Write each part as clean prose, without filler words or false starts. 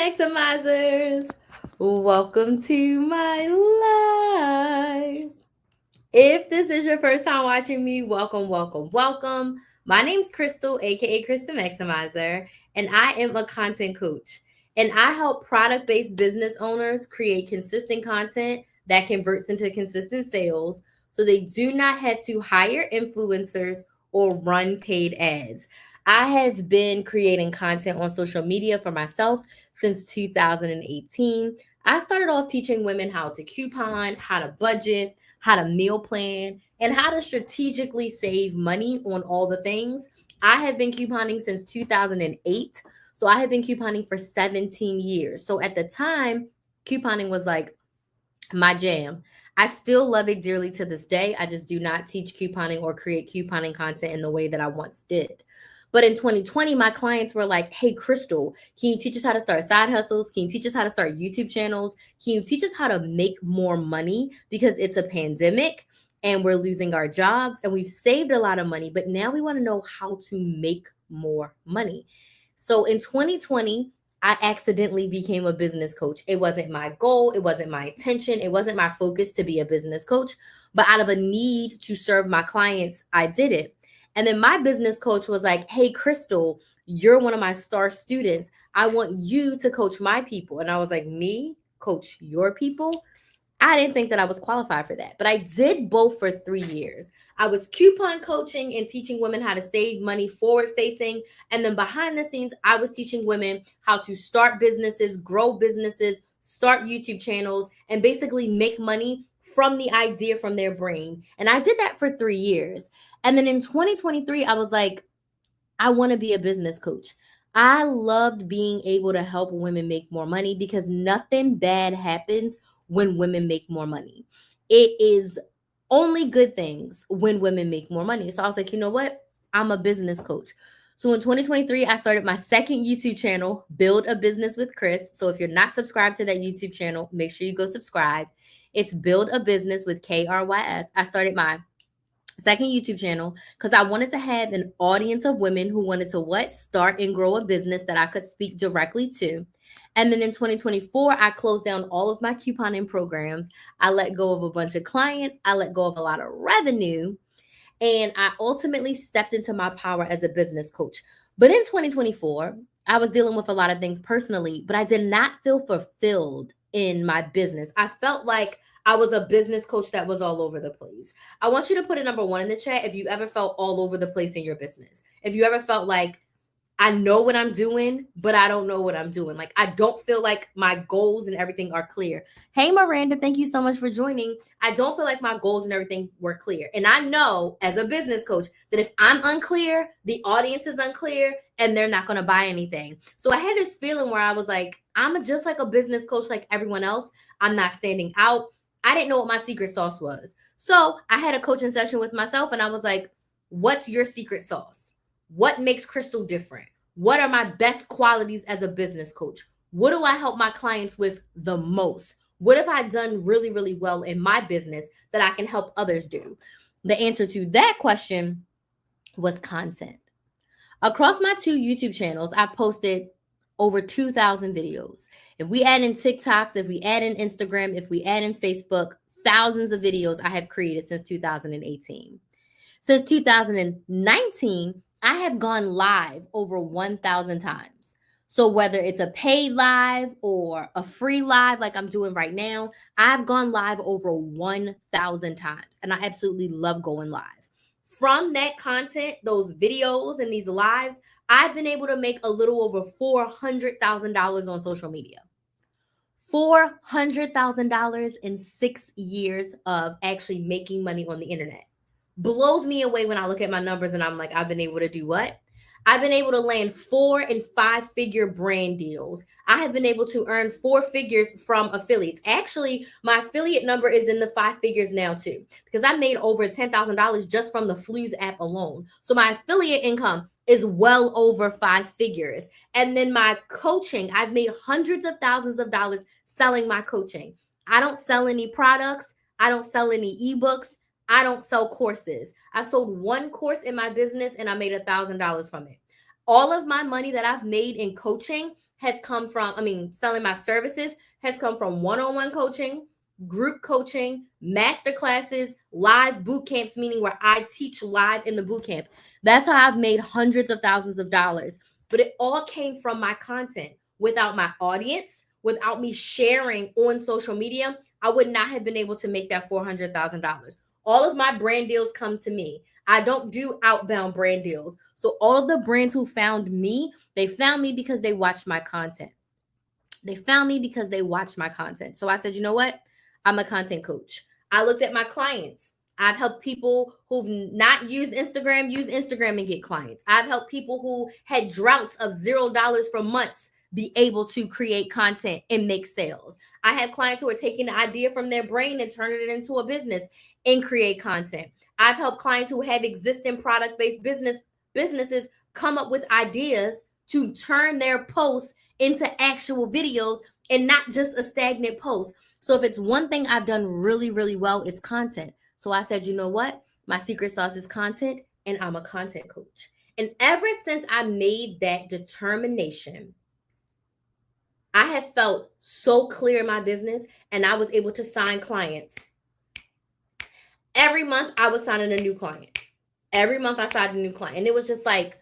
Maximizers. Welcome to my live. If this is your first time watching me, welcome. My name's Crystal, aka Crystal Maximizer, and I am a content coach. And I help product based business owners create consistent content that converts into consistent sales so they do not have to hire influencers or run paid ads. I have been creating content on social media for myself since 2018. I started off teaching women how to coupon, how to budget, how to meal plan, and how to strategically save money on all the things. I have been couponing since 2008. So I have been couponing for 17 years. So at the time, couponing was like my jam. I still love it dearly to this day. I just do not teach couponing or create couponing content in the way that I once did. But in 2020, my clients were like, hey, Crystal, can you teach us how to start side hustles? Can you teach us how to start YouTube channels? Can you teach us how to make more money? Because it's a pandemic and we're losing our jobs and we've saved a lot of money, but now we want to know how to make more money. So in 2020, I accidentally became a business coach. It wasn't my goal, it wasn't my intention, it wasn't my focus to be a business coach, but out of a need to serve my clients, I did it. And then my business coach was like, hey, Crystal, you're one of my star students. I want you to coach my people. And I was like, me coach your people? I didn't think that I was qualified for that, but I did both for 3 years. I was coupon coaching and teaching women how to save money forward facing. And then behind the scenes, I was teaching women how to start businesses, grow businesses, start YouTube channels, and basically make money from the idea from their brain. And I did that for 3 years. And then in 2023, I was like, I want to be a business coach. I loved being able to help women make more money because nothing bad happens when women make more money. It is only good things when women make more money. So I was like, you know what? I'm a business coach. So in 2023, I started my second YouTube channel, Build a Business with Chris. So if you're not subscribed to that YouTube channel, make sure you go subscribe. It's Build a Business with KRYS. I started my second YouTube channel because I wanted to have an audience of women who wanted to what? Start and grow a business that I could speak directly to. And then in 2024, I closed down all of my couponing programs. I let go of a bunch of clients. I let go of a lot of revenue. And I ultimately stepped into my power as a business coach. But in 2024, I was dealing with a lot of things personally, but I did not feel fulfilled in my business. I felt like I was a business coach that was all over the place. I want you to put a number one in the chat if you ever felt all over the place in your business. If you ever felt like I know what I'm doing, but I don't know what I'm doing. Like, I don't feel like my goals and everything are clear. Hey, Miranda, thank you so much for joining. I don't feel like my goals and everything were clear. And I know as a business coach that if I'm unclear, the audience is unclear and they're not going to buy anything. So I had this feeling where I was like, I'm just like a business coach like everyone else. I'm not standing out. I didn't know what my secret sauce was. So I had a coaching session with myself and I was like, what's your secret sauce? What makes Crystal different? What are my best qualities as a business coach? What do I help my clients with the most? What have I done really, really well in my business that I can help others do? The answer to that question was content. Across my two YouTube channels, I've posted over 2,000 videos. If we add in TikToks, if we add in Instagram, if we add in Facebook, thousands of videos I have created since 2018. Since 2019, I have gone live over 1,000 times. So whether it's a paid live or a free live like I'm doing right now, I've gone live over 1,000 times and I absolutely love going live. From that content, those videos and these lives, I've been able to make a little over $400,000 on social media. $400,000 in 6 years of actually making money on the internet. Blows me away when I look at my numbers and I'm like, I've been able to do what? I've been able to land 4 and 5 figure brand deals. I have been able to earn 4 figures from affiliates. Actually, my affiliate number is in the 5 figures now too, because I made over $10,000 just from the Flues app alone. So my affiliate income is well over 5 figures. And then my coaching, I've made hundreds of thousands of dollars selling my coaching. I don't sell any products. I don't sell any ebooks. I don't sell courses. I sold one course in my business and I made $1,000 from it. All of my money that I've made in coaching has come from, selling my services has come from one-on-one coaching, group coaching, master classes, live boot camps, meaning where I teach live in the boot camp. That's how I've made hundreds of thousands of dollars. But it all came from my content. Without my audience, without me sharing on social media, I would not have been able to make that $400,000. All of my brand deals come to me. I don't do outbound brand deals. So all of the brands who found me, they found me because they watched my content. They found me because they watched my content. So I said, you know what? I'm a content coach. I looked at my clients. I've helped people who've not used Instagram use Instagram and get clients. I've helped people who had droughts of $0 for months be able to create content and make sales. I have clients who are taking the idea from their brain and turning it into a business and create content. I've helped clients who have existing product-based businesses come up with ideas to turn their posts into actual videos and not just a stagnant post. So if it's one thing I've done really, really well, it's content. So I said, you know what? My secret sauce is content, and I'm a content coach. And ever since I made that determination, I have felt so clear in my business, and I was able to sign clients. Every month I was signing a new client. Every month I signed a new client. And it was just like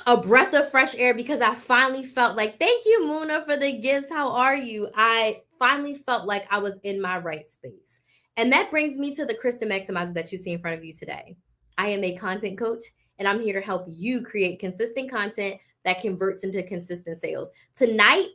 a breath of fresh air, because I finally felt like, thank you, Muna, for the gifts. How are you? I finally felt like I was in my right space. And that brings me to the Krista Maximizer that you see in front of you today. I am a content coach, and I'm here to help you create consistent content that converts into consistent sales. Tonight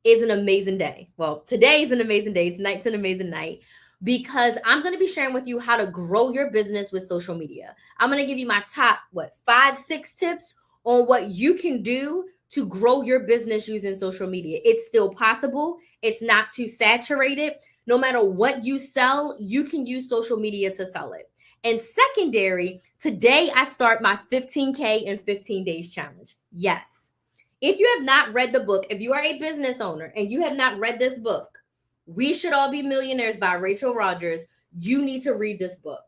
is an amazing day. Well, today is an amazing day. Tonight's an amazing night, because I'm going to be sharing with you how to grow your business with social media. I'm going to give you my top, 5-6 tips on what you can do to grow your business using social media. It's still possible. It's not too saturated. No matter what you sell, you can use social media to sell it. And secondary, today I start my 15K in 15 days challenge. Yes. If you have not read the book, if you are a business owner and you have not read this book, We Should All Be Millionaires by Rachel Rodgers, you need to read this book.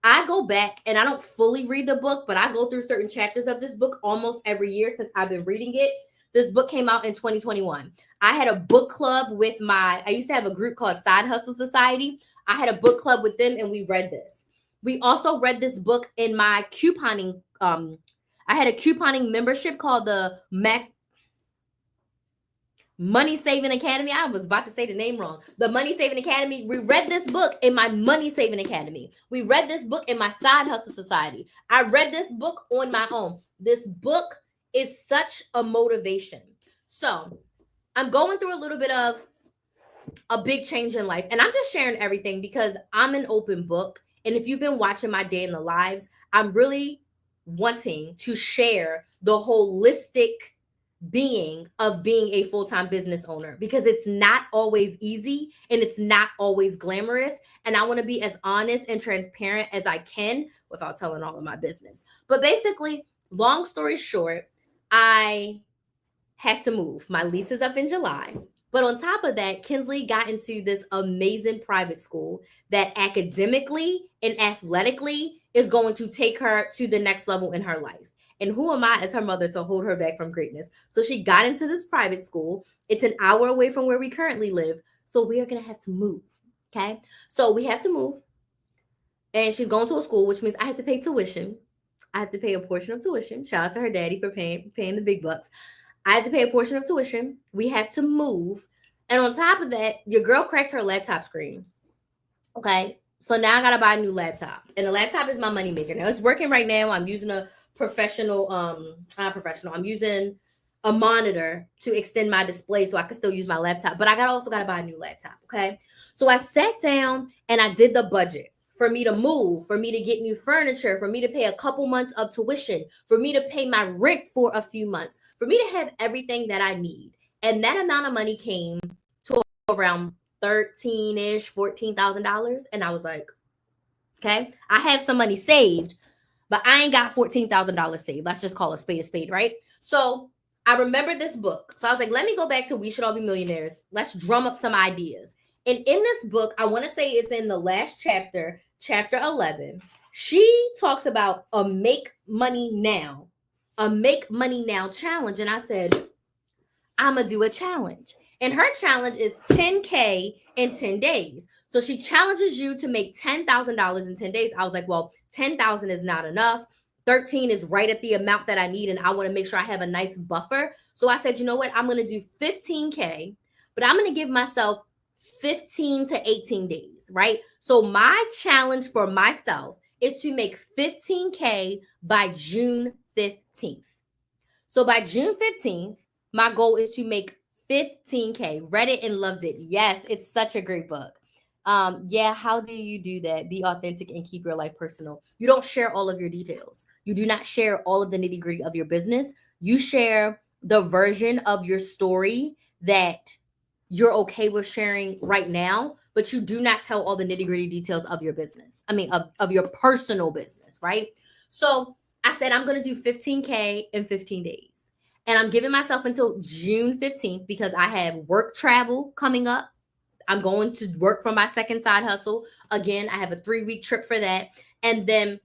I go back and I don't fully read the book, but I go through certain chapters of this book almost every year since I've been reading it. This book came out in 2021. I had a book club with I used to have a group called Side Hustle Society. I had a book club with them, and we read this. We also read this book in my couponing. I had a couponing membership called the Money Saving Academy. I was about to say the name wrong. The Money Saving Academy. We read this book in my Money Saving Academy. We read this book in my Side Hustle Society. I read this book on my own. This book is such a motivation. So I'm going through a little bit of a big change in life, and I'm just sharing everything because I'm an open book. And if you've been watching my day in the lives, I'm really wanting to share the holistic being of being a full-time business owner, because it's not always easy and it's not always glamorous. And I want to be as honest and transparent as I can without telling all of my business. But basically, long story short, I have to move. My lease is up in July. But on top of that, Kinsley got into this amazing private school that academically and athletically is going to take her to the next level in her life. And who am I as her mother to hold her back from greatness? So she got into this private school. It's an hour away from where we currently live. So we are going to have to move. Okay. So we have to move. And she's going to a school, which means I have to pay tuition. I have to pay a portion of tuition. Shout out to her daddy for paying the big bucks. I have to pay a portion of tuition. We have to move. And on top of that, your girl cracked her laptop screen. Okay. So now I got to buy a new laptop. And the laptop is my moneymaker. Now it's working right now. I'm using a I'm using a monitor to extend my display so I can still use my laptop. But I also got to buy a new laptop. Okay. So I sat down and I did the budget. For me to move, for me to get new furniture, for me to pay a couple months of tuition, for me to pay my rent for a few months, for me to have everything that I need. And that amount of money came to around $13,000-ish, $14,000. And I was like, okay, I have some money saved, but I ain't got $14,000 saved. Let's just call a spade, right? So I remember this book. So I was like, let me go back to We Should All Be Millionaires. Let's drum up some ideas. And in this book, I want to say it's in the last chapter, chapter 11, she talks about a make money now challenge. And I said, I'm going to do a challenge. And her challenge is 10K in 10 days. So she challenges you to make $10,000 in 10 days. I was like, well, 10,000 is not enough. 13 is right at the amount that I need. And I want to make sure I have a nice buffer. So I said, you know what? I'm going to do 15K, but I'm going to give myself 15 to 18 days, right? So my challenge for myself is to make 15K by June 15th. So by June 15th, my goal is to make 15K. Read it and loved it. Yes, it's such a great book. Yeah, how do you do that? Be authentic and keep your life personal. You don't share all of your details. You do not share all of the nitty-gritty of your business. You share the version of your story that you're okay with sharing right now, but you do not tell all the nitty-gritty details of your business. I mean, of your personal business, right? So I said I'm going to do 15K in 15 days. And I'm giving myself until June 15th because I have work travel coming up. I'm going to work for my second side hustle. Again, I have a 3-week trip for that. And then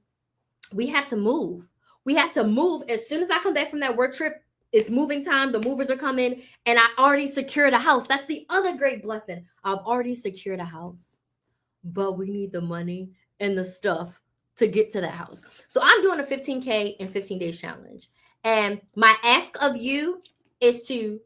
we have to move. We have to move. As soon as I come back from that work trip, it's moving time. The movers are coming. And I already secured a house. That's the other great blessing. I've already secured a house. But we need the money and the stuff to get to that house. So I'm doing a 15K in 15 days challenge. And my ask of you is to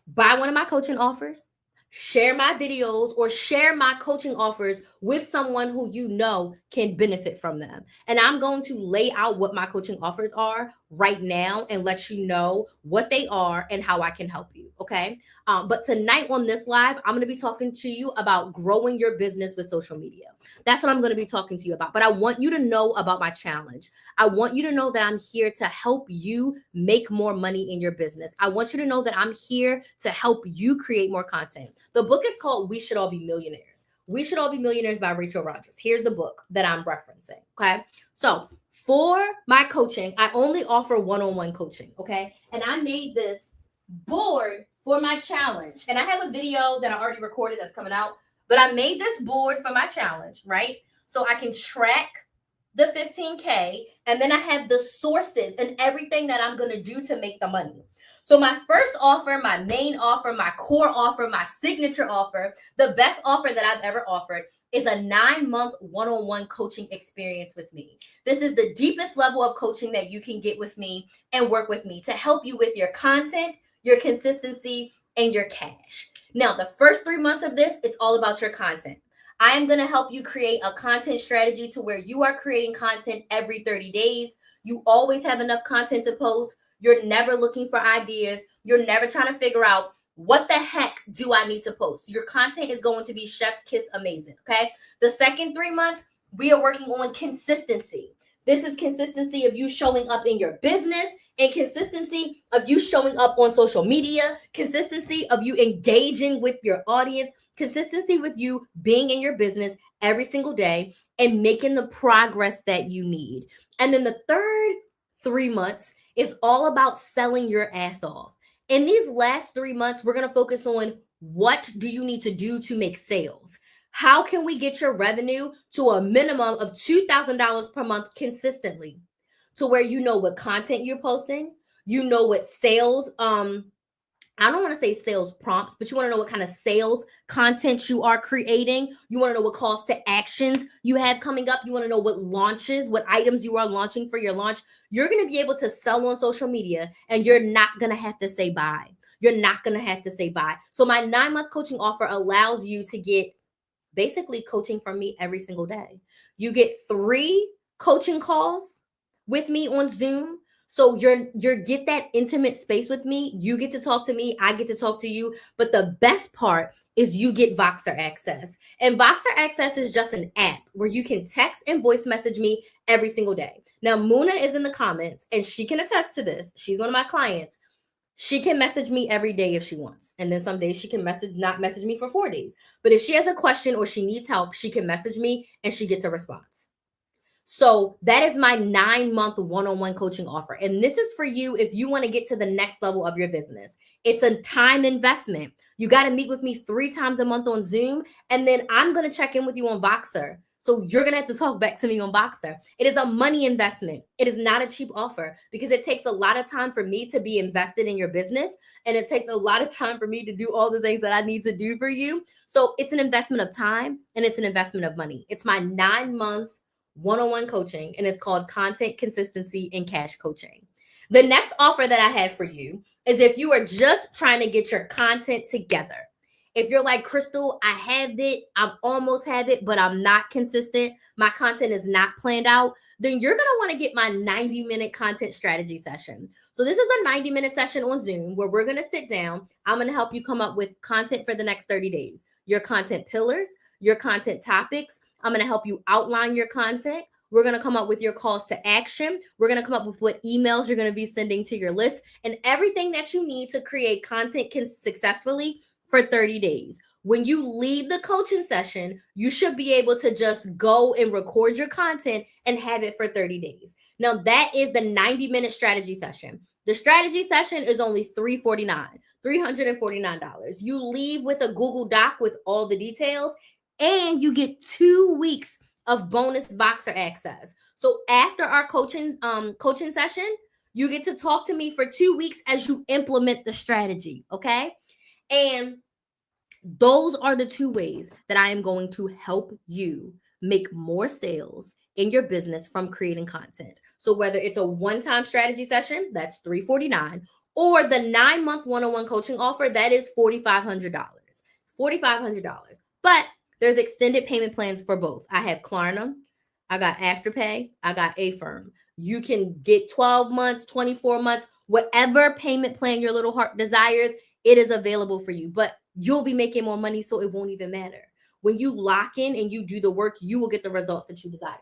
buy one of my coaching offers, share my videos, or share my coaching offers with someone who you know can benefit from them. And I'm going to lay out what my coaching offers are right now and let you know what they are and how I can help you. Okay. But tonight on this live, I'm going to be talking to you about growing your business with social media. That's what I'm going to be talking to you about. But I want you to know about my challenge. I want you to know that I'm here to help you make more money in your business. I want you to know that I'm here to help you create more content. The book is called We Should All Be Millionaires. We Should All Be Millionaires by Rachel Rodgers. Here's the book that I'm referencing. Okay. So for my coaching, I only offer one-on-one coaching. Okay. And I made this board for my challenge. And I have a video that I already recorded that's coming out. But I made this board for my challenge, right? So I can track the 15K. And then I have the sources and everything that I'm going to do to make the money. So my first offer, my main offer, my core offer, my signature offer, the best offer that I've ever offered is a 9-month one-on-one coaching experience with me. This is the deepest level of coaching that you can get with me and work with me to help you with your content, your consistency, and your cash. Now, the first 3 months of this, it's all about your content. I am going to help you create a content strategy to where you are creating content every 30 days. You always have enough content to post. You're never looking for ideas. You're never trying to figure out what the heck do I need to post. Your content is going to be chef's kiss amazing, okay? The second 3 months, we are working on consistency. This is consistency of you showing up in your business and consistency of you showing up on social media, consistency of you engaging with your audience, consistency with you being in your business every single day and making the progress that you need. And then the third 3 months is all about selling your ass off. In these last 3 months, we're going to focus on what do you need to do to make sales? How can we get your revenue to a minimum of $2,000 per month consistently to where you know what content you're posting, you know what sales, I don't want to say sales prompts, but you want to know what kind of sales content you are creating. You want to know what calls to actions you have coming up. You want to know what launches, what items you are launching for your launch. You're going to be able to sell on social media and you're not going to have to say bye. You're not going to have to say bye. So my 9-month coaching offer allows you to get basically coaching from me every single day. You get 3 coaching calls with me on Zoom. So you're get that intimate space with me. You get to talk to me. I get to talk to you. But the best part is you get Voxer Access. And Voxer Access is just an app where you can text and voice message me every single day. Now, Muna is in the comments and she can attest to this. She's one of my clients. She can message me every day if she wants. And then some days she can not message me for 4 days. But if she has a question or she needs help, she can message me and she gets a response. So that is my 9-month one-on-one coaching offer. And this is for you if you want to get to the next level of your business. It's a time investment. You got to meet with me 3 times a month on Zoom. And then I'm going to check in with you on Voxer. So you're going to have to talk back to me on Voxer. It is a money investment. It is not a cheap offer because it takes a lot of time for me to be invested in your business. And it takes a lot of time for me to do all the things that I need to do for you. So it's an investment of time and it's an investment of money. It's my 9-month one-on-one coaching, and it's called Content Consistency and Cash Coaching. The next offer that I have for you is if you are just trying to get your content together. If you're like, Crystal, I have it, I almost have it, but I'm not consistent, my content is not planned out, then you're going to want to get my 90-minute content strategy session. So this is a 90-minute session on Zoom where we're going to sit down. I'm going to help you come up with content for the next 30 days, your content pillars, your content topics. I'm going to help you outline your content. We're going to come up with your calls to action. We're going to come up with what emails you're going to be sending to your list and everything that you need to create content successfully for 30 days. When you leave the coaching session, you should be able to just go and record your content and have it for 30 days. Now, that is the 90-minute strategy session. The strategy session is only $349. You leave with a Google Doc with all the details, and you get 2 weeks of bonus Voxer access. So after our coaching session, you get to talk to me for 2 weeks as you implement the strategy, okay? And those are the 2 ways that I am going to help you make more sales in your business from creating content. So whether it's a one-time strategy session, that's $349, or the 9-month one-on-one coaching offer, that is $4,500. $4,500. But there's extended payment plans for both. I have Klarna, I got Afterpay, I got Affirm. You can get 12 months, 24 months, whatever payment plan your little heart desires, it is available for you. But you'll be making more money, so it won't even matter. When you lock in and you do the work, you will get the results that you desire.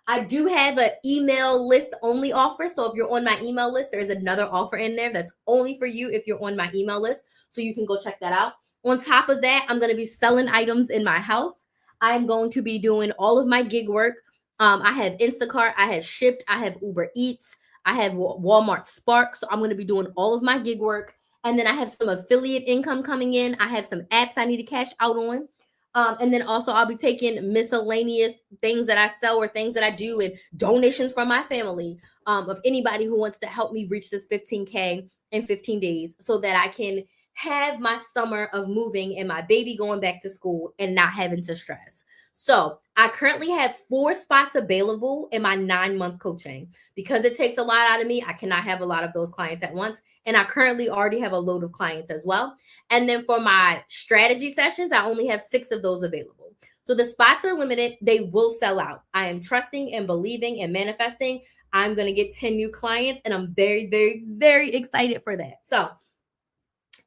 I do have an email list only offer. So if you're on my email list, there's another offer in there that's only for you if you're on my email list. So you can go check that out. On top of that, I'm going to be selling items in my house. I'm going to be doing all of my gig work. I have Instacart, I have Shipt, I have Uber Eats, I have Walmart Spark. So I'm going to be doing all of my gig work. And then I have some affiliate income coming in. I have some apps I need to cash out on. And then also I'll be taking miscellaneous things that I sell or things that I do and donations from my family of anybody who wants to help me reach this 15K in 15 days so that I can have my summer of moving and my baby going back to school and not having to stress. So I currently have 4 spots available in my 9-month coaching. Because it takes a lot out of me, I cannot have a lot of those clients at once. And I currently already have a load of clients as well. And then for my strategy sessions, I only have 6 of those available. So the spots are limited. They will sell out. I am trusting and believing and manifesting. I'm going to get 10 new clients, and I'm very, very, very excited for that. So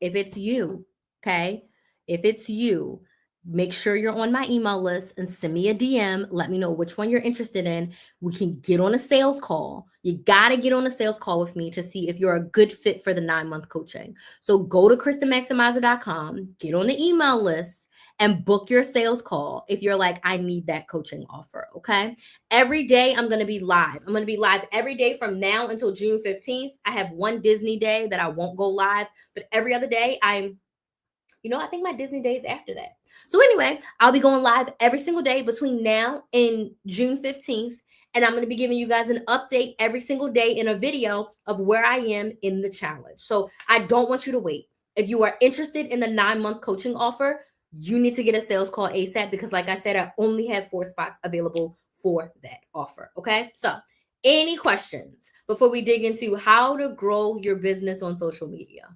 if it's you, okay, if it's you, make sure you're on my email list and send me a DM. Let me know which one you're interested in. We can get on a sales call. You got to get on a sales call with me to see if you're a good fit for the 9-month coaching. So go to KristenMaximizer.com, get on the email list, and book your sales call if you're like, I need that coaching offer, okay? Every day I'm going to be live. I'm going to be live every day from now until June 15th. I have one Disney day that I won't go live, but every other day I think my Disney day is after that. So anyway, I'll be going live every single day between now and June 15th. And I'm going to be giving you guys an update every single day in a video of where I am in the challenge. So I don't want you to wait. If you are interested in the 9-month coaching offer, you need to get a sales call ASAP because like I said, I only have 4 spots available for that offer. Okay. So any questions before we dig into how to grow your business on social media?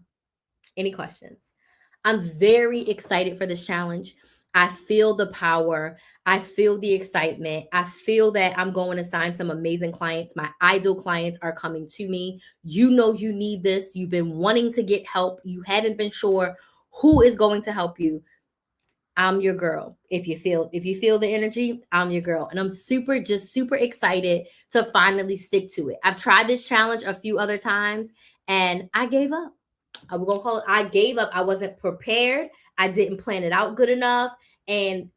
Any questions? I'm very excited for this challenge. I feel the power. I feel the excitement. I feel that I'm going to sign some amazing clients. My ideal clients are coming to me. You know you need this. You've been wanting to get help. You haven't been sure who is going to help you. I'm your girl. If you feel the energy, I'm your girl. And I'm super excited to finally stick to it. I've tried this challenge a few other times and I gave up. We're going to call it, I gave up. I wasn't prepared. I didn't plan it out good enough. And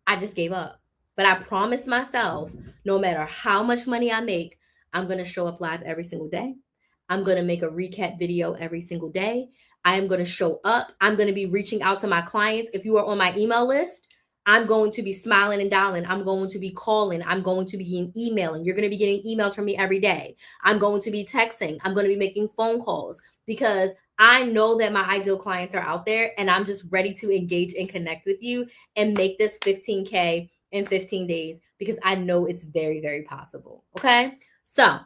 I just gave up. But I promised myself, no matter how much money I make, I'm going to show up live every single day. I'm going to make a recap video every single day. I am going to show up. I'm going to be reaching out to my clients. If you are on my email list, I'm going to be smiling and dialing. I'm going to be calling. I'm going to be emailing. You're going to be getting emails from me every day. I'm going to be texting. I'm going to be making phone calls because I know that my ideal clients are out there and I'm just ready to engage and connect with you and make this 15K in 15 days because I know it's very, very possible. Okay. So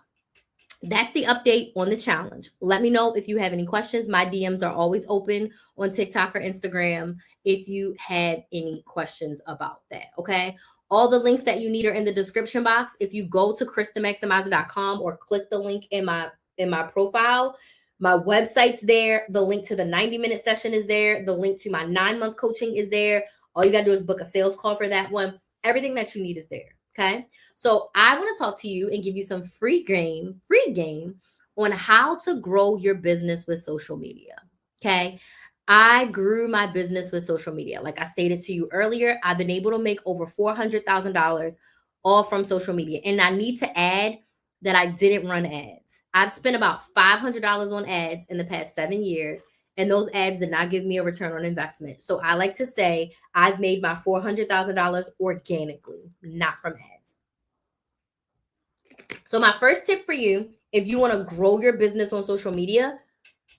that's the update on the challenge. Let me know if you have any questions. My DMs are always open on TikTok or Instagram if you have any questions about that. Okay. All the links that you need are in the description box. If you go to KristaMaximizer.com or click the link in my profile, my website's there. The link to the 90-minute session is there. The link to my 9-month coaching is there. All you got to do is book a sales call for that one. Everything that you need is there. Okay. So I want to talk to you and give you some free game on how to grow your business with social media. Okay. I grew my business with social media. Like I stated to you earlier, I've been able to make over $400,000 all from social media. And I need to add that I didn't run ads. I've spent about $500 on ads in the past 7 years, and those ads did not give me a return on investment. So I like to say I've made my $400,000 organically, not from ads. So my first tip for you, if you want to grow your business on social media,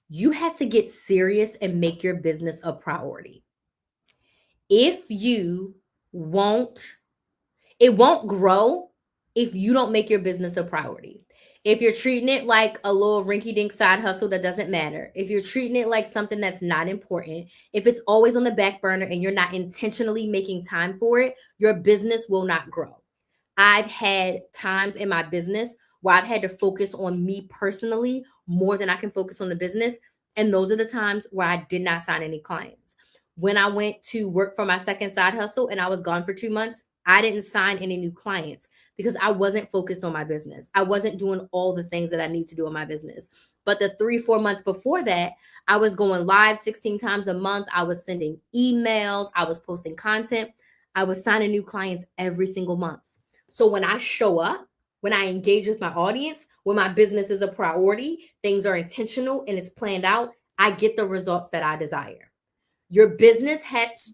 you have to get serious and make your business a priority. If you won't, it won't grow if you don't make your business a priority. If you're treating it like a little rinky-dink side hustle that doesn't matter, if you're treating it like something that's not important, if it's always on the back burner and you're not intentionally making time for it, your business will not grow. I've had times in my business where I've had to focus on me personally more than I can focus on the business. And those are the times where I did not sign any clients. When I went to work for my second side hustle and I was gone for 2 months, I didn't sign any new clients because I wasn't focused on my business. I wasn't doing all the things that I need to do in my business. But the 3-4 months before that, I was going live 16 times a month. I was sending emails. I was posting content. I was signing new clients every single month. So when I show up, when I engage with my audience, when my business is a priority, things are intentional and it's planned out, I get the results that I desire. Your business has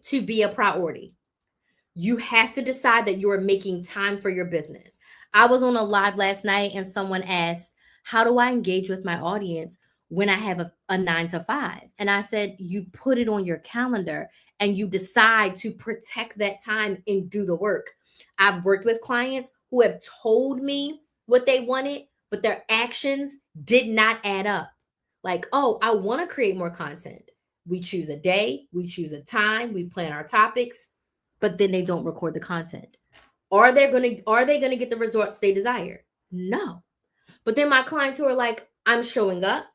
to be a priority. You have to decide that you are making time for your business. I was on a live last night and someone asked, how do I engage with my audience when I have a 9 to 5? And I said, you put it on your calendar and you decide to protect that time and do the work. I've worked with clients who have told me what they wanted, but their actions did not add up. Like, oh, I want to create more content. We choose a day, we choose a time, we plan our topics, but then they don't record the content. Are they gonna get the results they desire? No. But then my clients who are like, I'm showing up,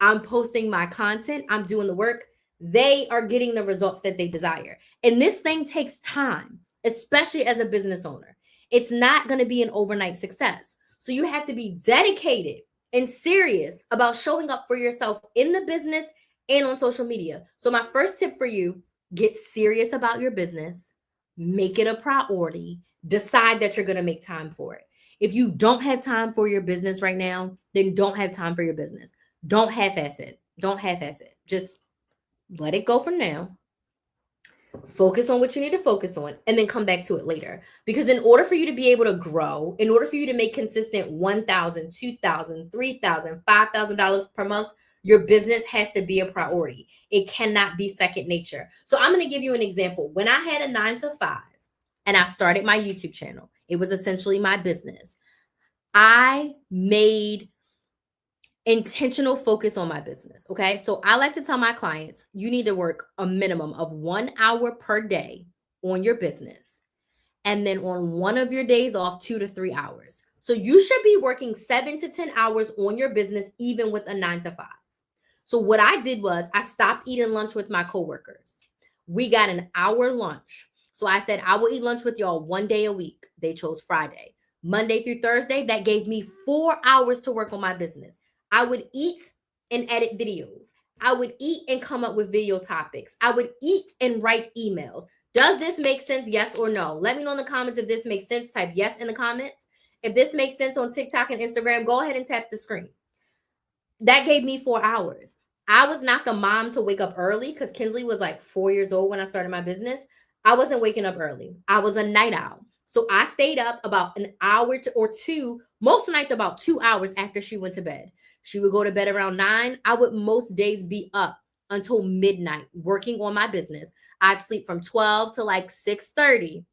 I'm posting my content, I'm doing the work, they are getting the results that they desire. And this thing takes time, especially as a business owner. It's not going to be an overnight success. So you have to be dedicated and serious about showing up for yourself in the business and on social media. So my first tip for you, get serious about your business, make it a priority, decide that you're going to make time for it. If you don't have time for your business right now, then don't have time for your business. Don't half-ass it. Don't half-ass it. Just let it go for now. Focus on what you need to focus on and then come back to it later. Because in order for you to be able to grow, in order for you to make consistent $1,000, $2,000, $3,000, $5,000 per month, your business has to be a priority. It cannot be second nature. So I'm going to give you an example. When I had a 9 to 5 and I started my YouTube channel, it was essentially my business. I made intentional focus on my business. Okay. So I like to tell my clients, you need to work a minimum of 1 hour per day on your business. And then on one of your days off, 2 to 3 hours. So you should be working 7 to 10 hours on your business, even with a 9 to 5. So what I did was I stopped eating lunch with my coworkers. We got an hour lunch. So I said, I will eat lunch with y'all 1 day a week. They chose Friday. Monday through Thursday, that gave me 4 hours to work on my business. I would eat and edit videos. I would eat and come up with video topics. I would eat and write emails. Does this make sense? Yes or no? Let me know in the comments if this makes sense. Type yes in the comments. If this makes sense on TikTok and Instagram, go ahead and tap the screen. That gave me 4 hours. I was not the mom to wake up early because Kinsley was like 4 years old when I started my business. I wasn't waking up early. I was a night owl. So I stayed up about an hour or two, most nights about 2 hours after she went to bed. She would go to bed around 9. I would most days be up until midnight working on my business. I'd sleep from 12 to like 6:30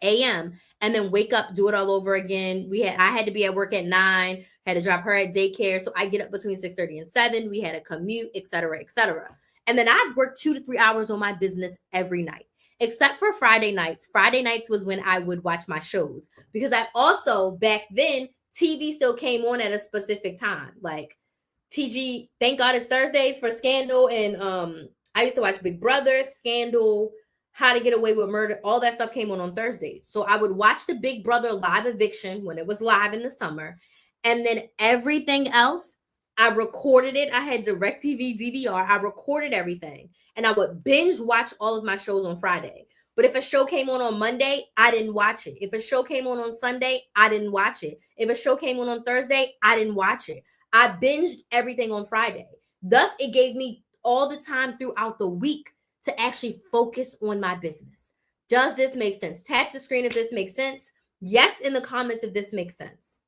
a.m. and then wake up, do it all over again. I had to be at work at 9, had to drop her at daycare. So I get up between 6:30 and 7. We had a commute, etc., etc. And then I'd work 2 to 3 hours on my business every night, except for Friday nights. Friday nights was when I would watch my shows, because I also, back then, TV still came on at a specific time. Like TG, thank God it's Thursdays for Scandal. And I used to watch Big Brother, Scandal, How to Get Away with Murder. All that stuff came on Thursdays. So I would watch the Big Brother live eviction when it was live in the summer. And then everything else, I recorded it. I had DirecTV DVR. I recorded everything. And I would binge watch all of my shows on Friday. But if a show came on Monday, I didn't watch it. If a show came on Sunday, I didn't watch it. If a show came on Thursday, I didn't watch it. I binged everything on Friday. Thus, it gave me all the time throughout the week to actually focus on my business. Does this make sense? Tap the screen if this makes sense. Yes, in the comments if this makes sense.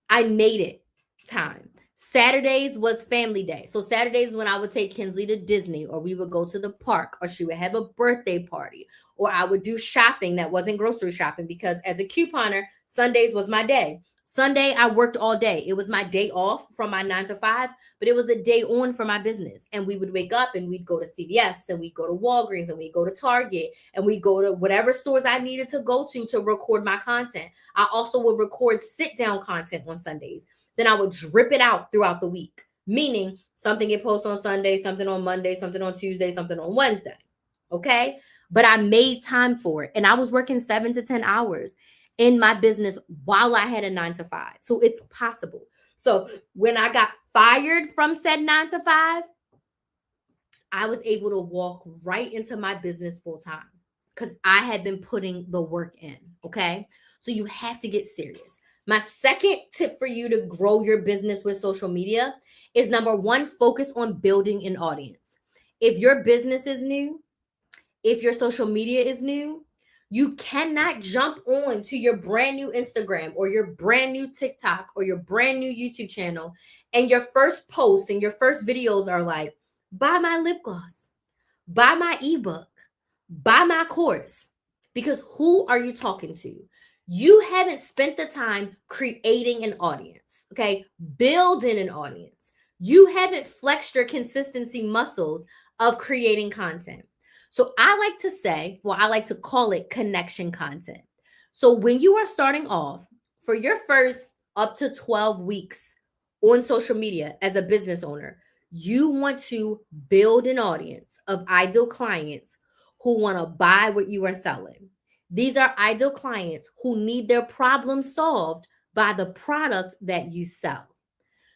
I made it time. Saturdays was family day. So Saturdays when I would take Kinsley to Disney, or we would go to the park, or she would have a birthday party, or I would do shopping that wasn't grocery shopping, because as a couponer, Sundays was my day. Sunday, I worked all day. It was my day off from my 9 to 5, but it was a day on for my business. And we would wake up and we'd go to CVS, and we'd go to Walgreens, and we'd go to Target, and we'd go to whatever stores I needed to go to record my content. I also would record sit-down content on Sundays. Then I would drip it out throughout the week, meaning something get posted on Sunday, something on Monday, something on Tuesday, something on Wednesday. Okay? But I made time for it. And I was working 7 to 10 hours in my business while I had a 9 to 5. So it's possible. So when I got fired from said 9 to 5, I was able to walk right into my business full time because I had been putting the work in. Okay? So you have to get serious. My second tip for you to grow your business with social media is, number one, focus on building an audience. If your business is new, if your social media is new, you cannot jump on to your brand new Instagram or your brand new TikTok or your brand new YouTube channel, and your first posts and your first videos are like, buy my lip gloss, buy my ebook, buy my course. Because who are you talking to? You haven't spent the time creating an audience, okay? Building an audience. You haven't flexed your consistency muscles of creating content. So I like to say, I like to call it connection content. So when you are starting off, for your first up to 12 weeks on social media as a business owner, you want to build an audience of ideal clients who want to buy what you are selling. These are ideal clients who need their problem solved by the product that you sell.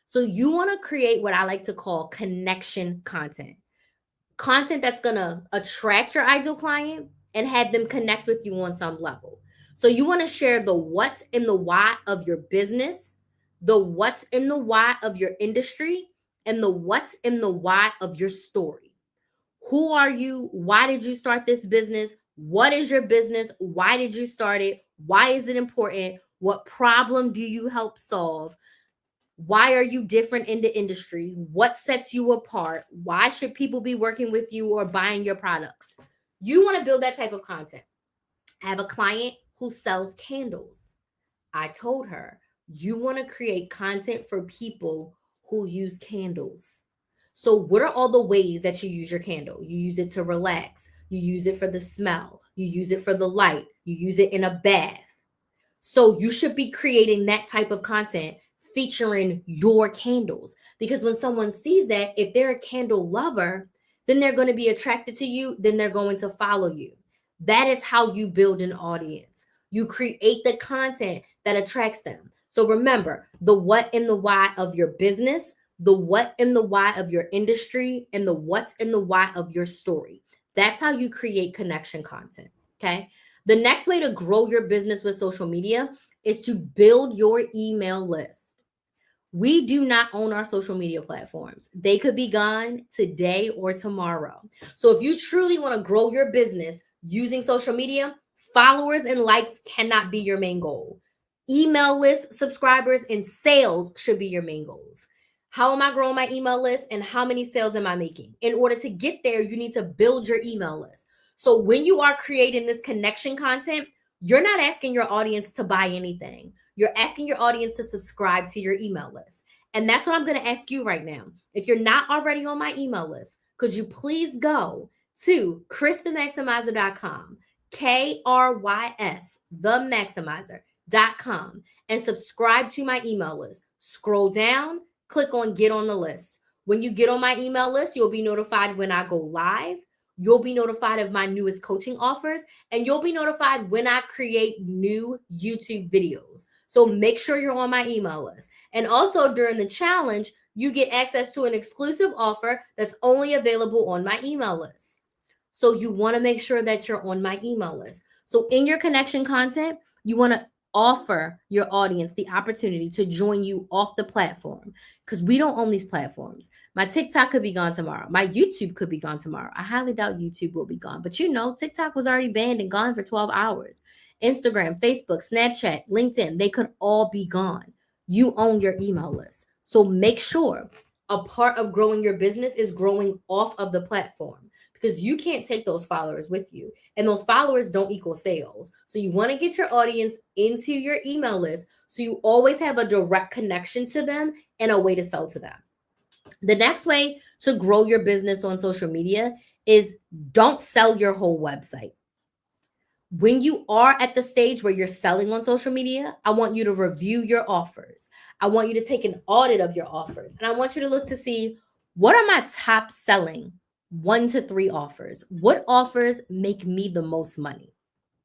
So you want to create what I like to call connection content. Content that's going to attract your ideal client and have them connect with you on some level. So you want to share the what's in the why of your business, the what's in the why of your industry, and the what's in the why of your story. Who are you? Why did you start this business? What is your business? Why did you start it? Why is it important? What problem do you help solve? Why are you different in the industry? What sets you apart? Why should people be working with you or buying your products? You want to build that type of content. I have a client who sells candles. I told her, you want to create content for people who use candles. So what are all the ways that you use your candle? You use it to relax. You use it for the smell. You use it for the light. You use it in a bath. So you should be creating that type of content featuring your candles. Because when someone sees that, if they're a candle lover, then they're going to be attracted to you. Then they're going to follow you. That is how you build an audience. You create the content that attracts them. So remember, the what and the why of your business, the what and the why of your industry, and the what's and the why of your story. That's how you create connection content, okay? The next way to grow your business with social media is to build your email list. We do not own our social media platforms. They could be gone today or tomorrow. So if you truly want to grow your business, using social media, followers and likes cannot be your main goal. Email list subscribers and sales should be your main goals. How am I growing my email list and how many sales am I making? In order to get there, you need to build your email list. So when you are creating this connection content, you're not asking your audience to buy anything. You're asking your audience to subscribe to your email list. And that's what I'm going to ask you right now. If you're not already on my email list, could you please go to KrysTheMaximizer.com, KRYS, themaximizer.com, and subscribe to my email list. Scroll down, click on Get on the List. When you get on my email list, you'll be notified when I go live. You'll be notified of my newest coaching offers, and you'll be notified when I create new YouTube videos. So make sure you're on my email list. And also during the challenge, you get access to an exclusive offer that's only available on my email list. So you want to make sure that you're on my email list. So in your connection content, you want to offer your audience the opportunity to join you off the platform, because we don't own these platforms. My TikTok could be gone tomorrow. My YouTube could be gone tomorrow. I highly doubt YouTube will be gone. But TikTok was already banned and gone for 12 hours. Instagram, Facebook, Snapchat, LinkedIn, they could all be gone. You own your email list. So make sure a part of growing your business is growing off of the platform, because you can't take those followers with you. And those followers don't equal sales. So you want to get your audience into your email list so you always have a direct connection to them and a way to sell to them. The next way to grow your business on social media is don't sell your whole website. When you are at the stage where you're selling on social media, I want you to review your offers. I want you to take an audit of your offers. And I want you to look to see, what are my top selling 1 to 3 offers? What offers make me the most money,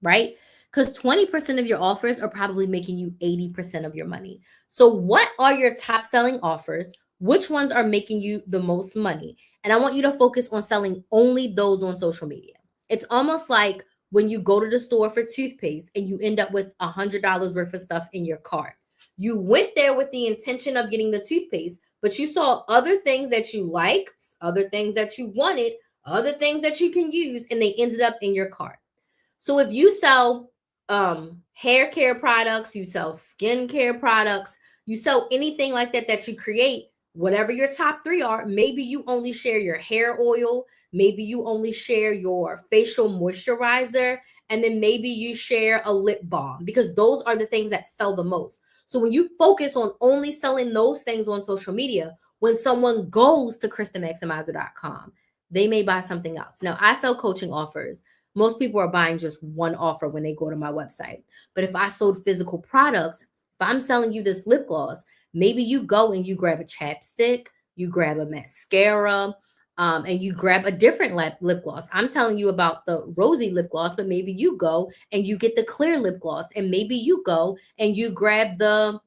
right? Because 20% of your offers are probably making you 80% of your money. So what are your top selling offers? Which ones are making you the most money? And I want you to focus on selling only those on social media. It's almost like when you go to the store for toothpaste and you end up with $100 worth of stuff in your cart. You went there with the intention of getting the toothpaste, but you saw other things that you liked, other things that you wanted, other things that you can use, and they ended up in your cart. So if you sell hair care products, you sell skincare products, you sell anything like that you create, whatever your top 3 are, maybe you only share your hair oil, maybe you only share your facial moisturizer, and then maybe you share a lip balm, because those are the things that sell the most. So when you focus on only selling those things on social media, when someone goes to KrysTheMaximizer.com, they may buy something else. Now, I sell coaching offers. Most people are buying just one offer when they go to my website. But if I sold physical products, if I'm selling you this lip gloss, maybe you go and you grab a chapstick, you grab a mascara, and you grab a different lip gloss. I'm telling you about the rosy lip gloss, but maybe you go and you get the clear lip gloss, and maybe you go and you grab the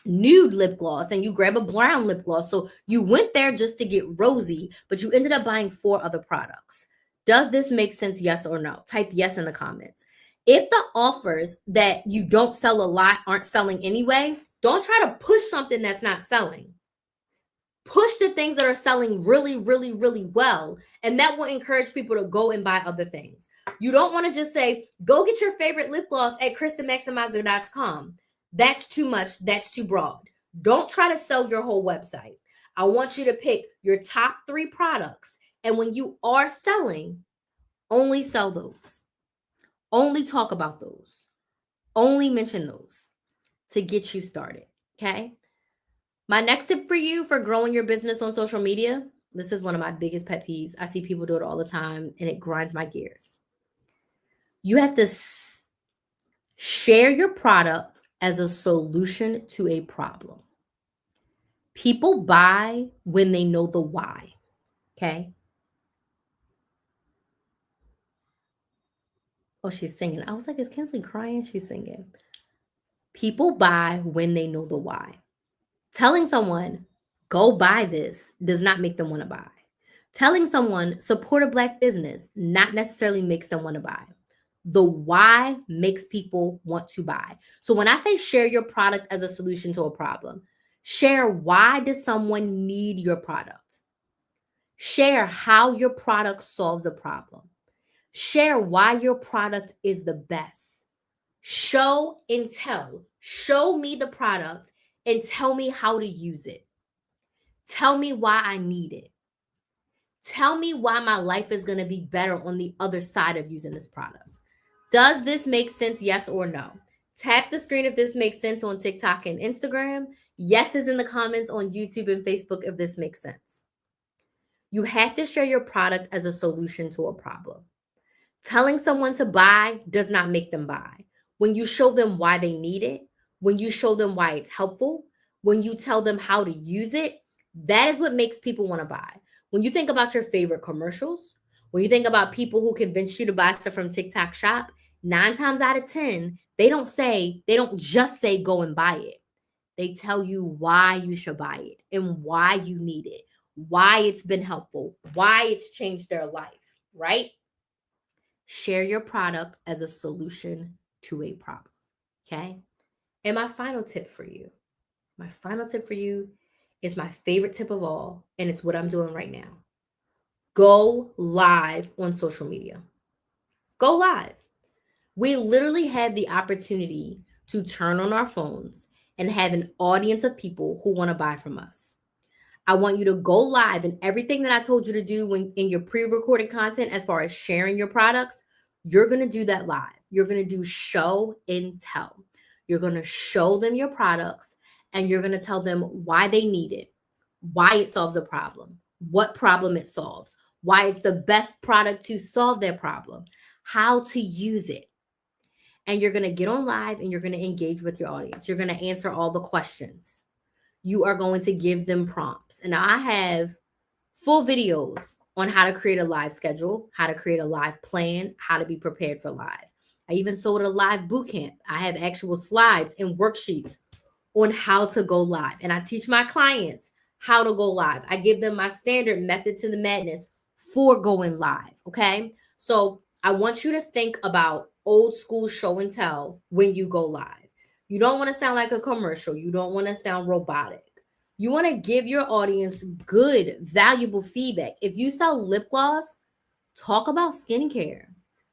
nude lip gloss and you grab a brown lip gloss. So you went there just to get rosy, but you ended up buying 4 other products. Does this make sense? Yes or no? Type yes in the comments. If the offers that you don't sell a lot aren't selling anyway, don't try to push something that's not selling. Push the things that are selling really, really, really well. And that will encourage people to go and buy other things. You don't want to just say, go get your favorite lip gloss at KrysTheMaximizer.com. That's too much. That's too broad. Don't try to sell your whole website. I want you to pick your top 3 products. And when you are selling, only sell those. Only talk about those. Only mention those to get you started. Okay? My next tip for you for growing your business on social media, this is one of my biggest pet peeves. I see people do it all the time and it grinds my gears. You have to share your product as a solution to a problem. People buy when they know the why. Okay? Oh, she's singing. I was like, is Kinsley crying? She's singing. People buy when they know the why. Telling someone, go buy this, does not make them want to buy. Telling someone, support a Black business, not necessarily makes them want to buy. The why makes people want to buy. So when I say share your product as a solution to a problem, share why does someone need your product. Share how your product solves a problem. Share why your product is the best. Show and tell. Show me the product and tell me how to use it. Tell me why I need it. Tell me why my life is going to be better on the other side of using this product. Does this make sense? Yes or no? Tap the screen if this makes sense on TikTok and Instagram. Yes is in the comments on YouTube and Facebook if this makes sense. You have to share your product as a solution to a problem. Telling someone to buy does not make them buy. When you show them why they need it, when you show them why it's helpful, when you tell them how to use it, that is what makes people want to buy. When you think about your favorite commercials, when you think about people who convince you to buy stuff from TikTok Shop, 9 times out of 10, they don't just say go and buy it. They tell you why you should buy it and why you need it, why it's been helpful, why it's changed their life, right? Share your product as a solution to a problem. Okay. And my final tip for you is my favorite tip of all, and it's what I'm doing right now. Go live on social media. Go live. We literally had the opportunity to turn on our phones and have an audience of people who want to buy from us. I want you to go live, and everything that I told you to do when in your pre-recorded content as far as sharing your products, you're going to do that live. You're going to do show and tell. You're going to show them your products and you're going to tell them why they need it, why it solves a problem, what problem it solves, why it's the best product to solve their problem, how to use it. And you're going to get on live and you're going to engage with your audience. You're going to answer all the questions. You are going to give them prompts. And I have full videos on how to create a live schedule, how to create a live plan, how to be prepared for live. I even sold a live bootcamp. I have actual slides and worksheets on how to go live. And I teach my clients how to go live. I give them my standard method to the madness for going live. Okay. So I want you to think about old school show and tell when you go live. You don't want to sound like a commercial. You don't want to sound robotic. You want to give your audience good, valuable feedback. If you sell lip gloss, talk about skincare.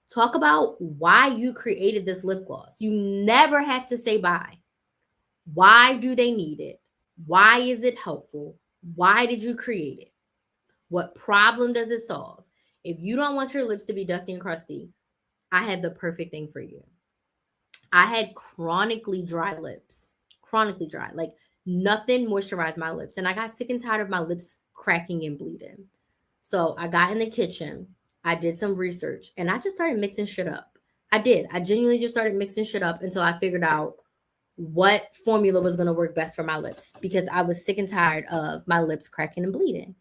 Talk about why you created this lip gloss. You never have to say bye. Why do they need it? Why is it helpful? Why did you create it? What problem does it solve? If you don't want your lips to be dusty and crusty, I had the perfect thing for you. I had chronically dry lips, like nothing moisturized my lips. And I got sick and tired of my lips cracking and bleeding. So I got in the kitchen, I did some research, and I just started mixing shit up. I did. I genuinely just started mixing shit up until I figured out what formula was going to work best for my lips because I was sick and tired of my lips cracking and bleeding.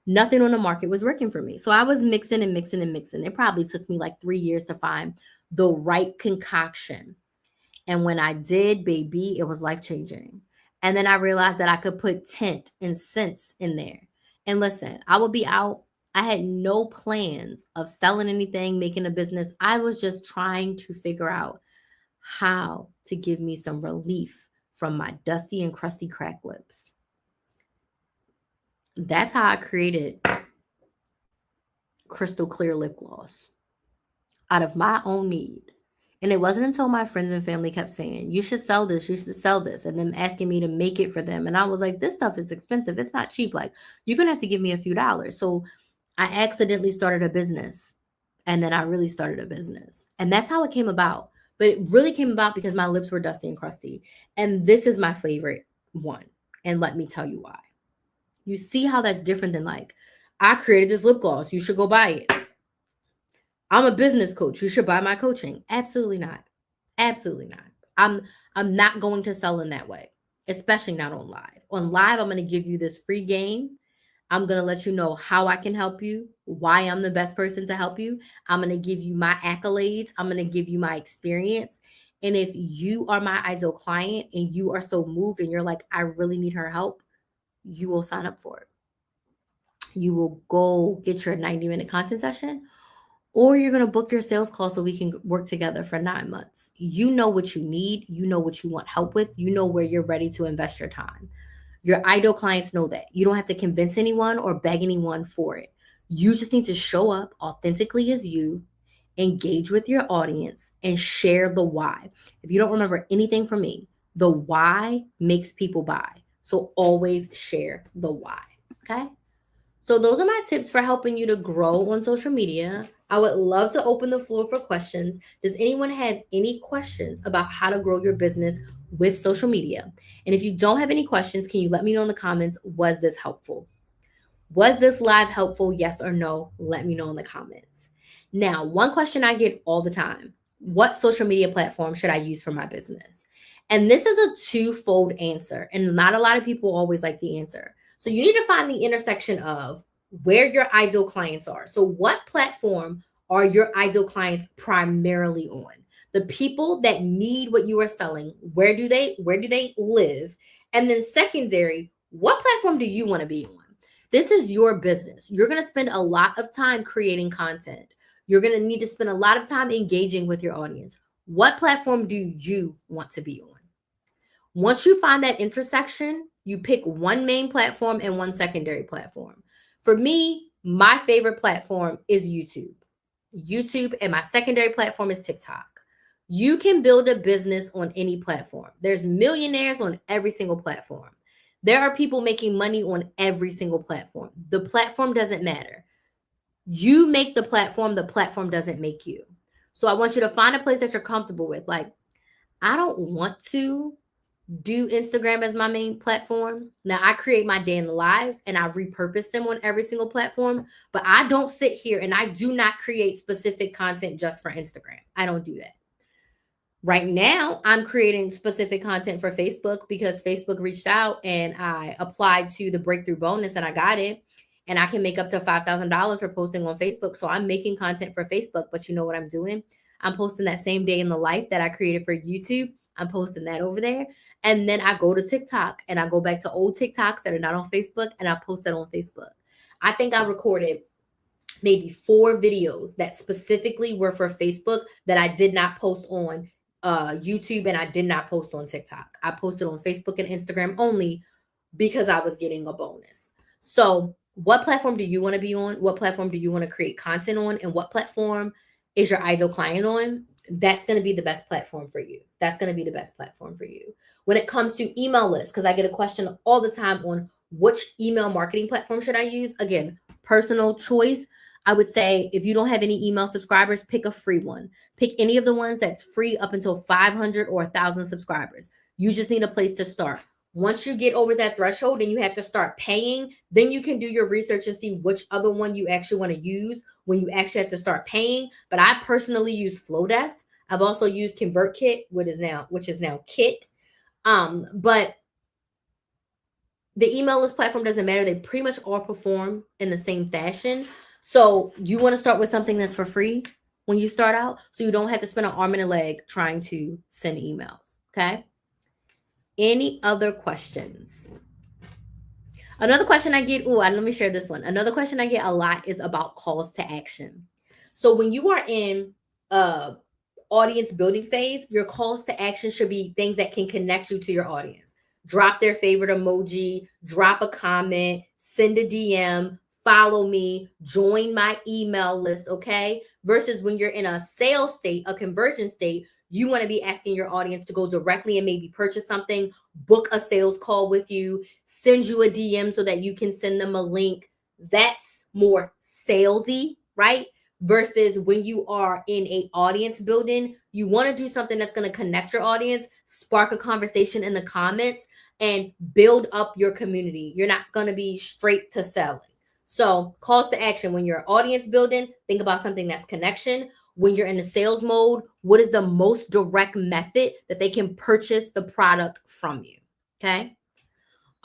Nothing on the market was working for me. So I was mixing and mixing and mixing. It probably took me like 3 years to find the right concoction. And when I did, baby, it was life-changing. And then I realized that I could put tint and scents in there. And listen, I would be out. I had no plans of selling anything, making a business. I was just trying to figure out how to give me some relief from my dusty and crusty cracked lips. That's how I created Crystal Clear Lip Gloss out of my own need. And it wasn't until my friends and family kept saying, you should sell this, and them asking me to make it for them. And I was like, this stuff is expensive. It's not cheap. Like, you're going to have to give me a few dollars. So I accidentally started a business. And then I really started a business. And that's how it came about. But it really came about because my lips were dusty and crusty. And this is my favorite one. And let me tell you why. You see how that's different than like, I created this lip gloss. You should go buy it. I'm a business coach. You should buy my coaching. Absolutely not. Absolutely not. I'm not going to sell in that way, especially not on live. On live, I'm going to give you this free game. I'm going to let you know how I can help you, why I'm the best person to help you. I'm going to give you my accolades. I'm going to give you my experience. And if you are my ideal client and you are so moved and you're like, I really need her help, you will sign up for it. You will go get your 90-minute content session, or you're going to book your sales call so we can work together for 9 months. You know what you need. You know what you want help with. You know where you're ready to invest your time. Your ideal clients know that. You don't have to convince anyone or beg anyone for it. You just need to show up authentically as you engage with your audience, and share the why. If you don't remember anything from me, the why makes people buy. So always share the why. Okay. So those are my tips for helping you to grow on social media. I would love to open the floor for questions. Does anyone have any questions about how to grow your business with social media? And if you don't have any questions, can you let me know in the comments, was this helpful? Was this live helpful? Yes or no? Let me know in the comments. Now, one question I get all the time, what social media platform should I use for my business? And this is a twofold answer, and not a lot of people always like the answer. So you need to find the intersection of where your ideal clients are. So what platform are your ideal clients primarily on? The people that need what you are selling, where do they live? And then secondary, what platform do you want to be on? This is your business. You're going to spend a lot of time creating content. You're going to need to spend a lot of time engaging with your audience. What platform do you want to be on? Once you find that intersection, you pick one main platform and one secondary platform. For me, my favorite platform is YouTube. And my secondary platform is TikTok. You can build a business on any platform. There's millionaires on every single platform. There are people making money on every single platform. The platform doesn't matter. You make the platform doesn't make you. So I want you to find a place that you're comfortable with. Like, I don't want to do Instagram as my main platform. Now I create my day in the lives and I repurpose them on every single platform, but I don't sit here and I do not create specific content just for Instagram. I don't do that. Right now, I'm creating specific content for Facebook because Facebook reached out and I applied to the breakthrough bonus and I got it. And I can make up to $5,000 for posting on Facebook. So I'm making content for Facebook, but you know what I'm doing? I'm posting that same day in the life that I created for YouTube. I'm posting that over there. And then I go to TikTok and I go back to old TikToks that are not on Facebook and I post that on Facebook. I think I recorded maybe 4 videos that specifically were for Facebook that I did not post on YouTube and I did not post on TikTok. I posted on Facebook and Instagram only because I was getting a bonus. So what platform do you want to be on? What platform do you want to create content on? And what platform is your ideal client on? That's going to be the best platform for you. That's going to be the best platform for you. When it comes to email lists, because I get a question all the time on which email marketing platform should I use? Again, personal choice. I would say if you don't have any email subscribers, pick a free one. Pick any of the ones that's free up until 500 or 1,000 subscribers. You just need a place to start. Once you get over that threshold and you have to start paying, then you can do your research and see which other one you actually want to use when you actually have to start paying. But I personally use Flowdesk. I've also used ConvertKit, which is now Kit. But the email list platform doesn't matter. They pretty much all perform in the same fashion. So you want to start with something that's for free when you start out, so you don't have to spend an arm and a leg trying to send emails. Okay. Any other questions? Another question I get, let me share this one. Another question I get a lot is about calls to action. So when you are in audience building phase, your calls to action should be things that can connect you to your audience. Drop their favorite emoji, drop a comment, send a DM, follow me, join my email list, okay? Versus when you're in a sales state, a conversion state, you want to be asking your audience to go directly and maybe purchase something, book a sales call with you, send you a DM so that you can send them a link. That's more salesy, right? Versus when you are in a audience building, you want to do something that's going to connect your audience, spark a conversation in the comments, and build up your community. You're not going to be straight to selling. So calls to action, when you're audience building, think about something that's connection. When you're in the sales mode, what is the most direct method that they can purchase the product from you? Okay.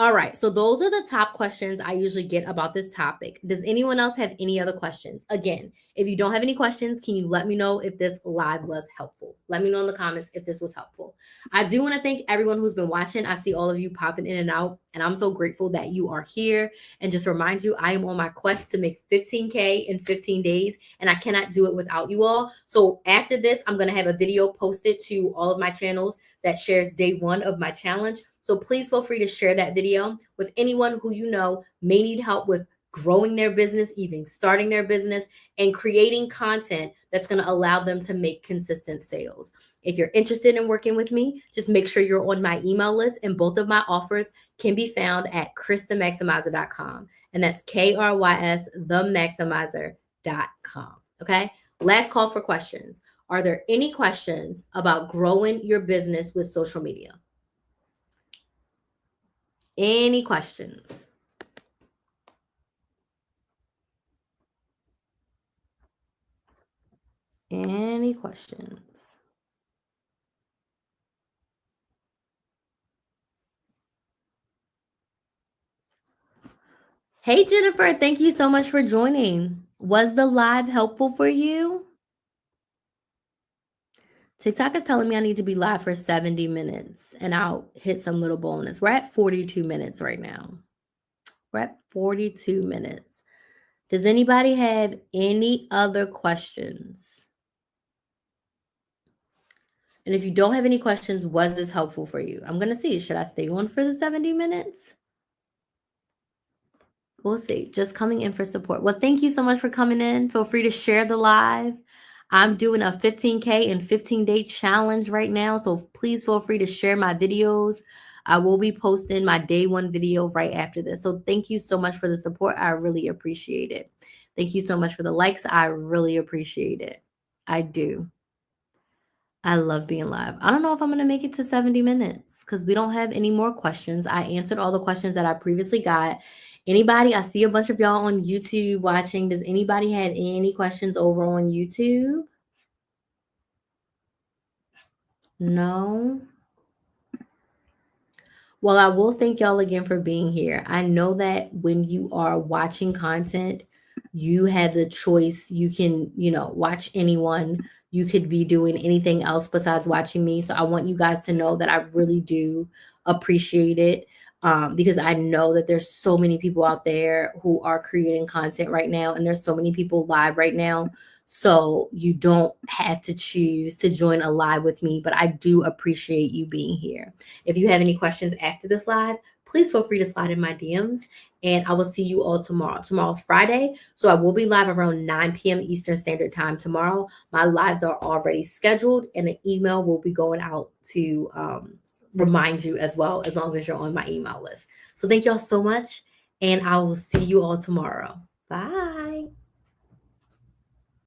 All right. So those are the top questions I usually get about this topic. Does anyone else have any other questions? Again, if you don't have any questions, can you let me know if this live was helpful? Let me know in the comments if this was helpful. I do want to thank everyone who's been watching. I see all of you popping in and out, and I'm so grateful that you are here. And just remind you, I am on my quest to make 15K in 15 days, and I cannot do it without you all. So after this, I'm going to have a video posted to all of my channels that shares day 1 of my challenge. So please feel free to share that video with anyone who you know may need help with growing their business, even starting their business, and creating content that's going to allow them to make consistent sales. If you're interested in working with me, just make sure you're on my email list, and both of my offers can be found at KrysTheMaximizer.com. And that's KRYS, themaximizer.com. Okay. Last call for questions. Are there any questions about growing your business with social media? Any questions? Any questions? Hey, Jennifer, thank you so much for joining. Was the live helpful for you? TikTok is telling me I need to be live for 70 minutes and I'll hit some little bonus. We're at 42 minutes right now. We're at 42 minutes. Does anybody have any other questions? And if you don't have any questions, was this helpful for you? I'm going to see. Should I stay on for the 70 minutes? We'll see. Just coming in for support. Well, thank you so much for coming in. Feel free to share the live. I'm doing a 15K and 15-day challenge right now. So please feel free to share my videos. I will be posting my day one video right after this. So thank you so much for the support. I really appreciate it. Thank you so much for the likes. I really appreciate it. I do. I love being live. I don't know if I'm going to make it to 70 minutes because we don't have any more questions. I answered all the questions that I previously got. Anybody, I see a bunch of y'all on YouTube watching. Does anybody have any questions over on YouTube? No? Well, I will thank y'all again for being here. I know that when you are watching content, you have the choice. You can, watch anyone. You could be doing anything else besides watching me. So I want you guys to know that I really do appreciate it. Because I know that there's so many people out there who are creating content right now, and there's so many people live right now. So you don't have to choose to join a live with me, but I do appreciate you being here. If you have any questions after this live, please feel free to slide in my DMs, and I will see you all tomorrow. Tomorrow's Friday, so I will be live around 9 p.m. Eastern Standard Time tomorrow. My lives are already scheduled, and an email will be going out to remind you as well, as long as you're on my email list. So thank y'all so much, and I will see you all tomorrow. Bye.